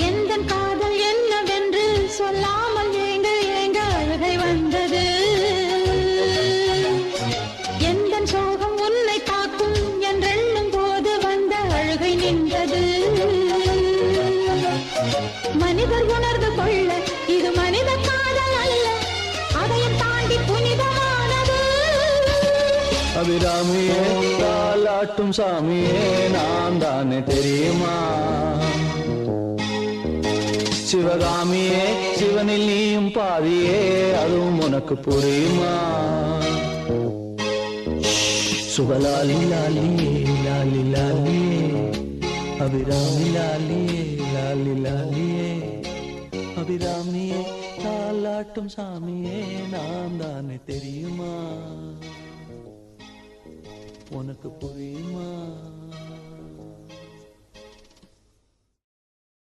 எந்தன் காதல் என்னவென்று சொல்லாமல் ஏங்க ஏங்க அழுகை வந்தது. எந்தன் சோகம் உன்னை காக்கும் என்றெண்ணும் போது வந்த அழுகை நின்றது. மனிதர் உணர்ந்து கொள்ள இது மனித காதல் அல்ல, அதையும் தாண்டி புனிதமானது. அபிராமியே தாலாட்டும் சாமியே நான் தானே தெரியுமா? சிவகாமியே சிவனில் நீயும் பாதியே அதுவும் உனக்கு புரியுமா? சுபலாலி லாலியே லாலி லாலியே அபிராமி லாலியே லாலி லாலியே அபிராமியே தாலாட்டும் சாமியே நான் தானே தெரியுமா? உனக்கு புரியுமா?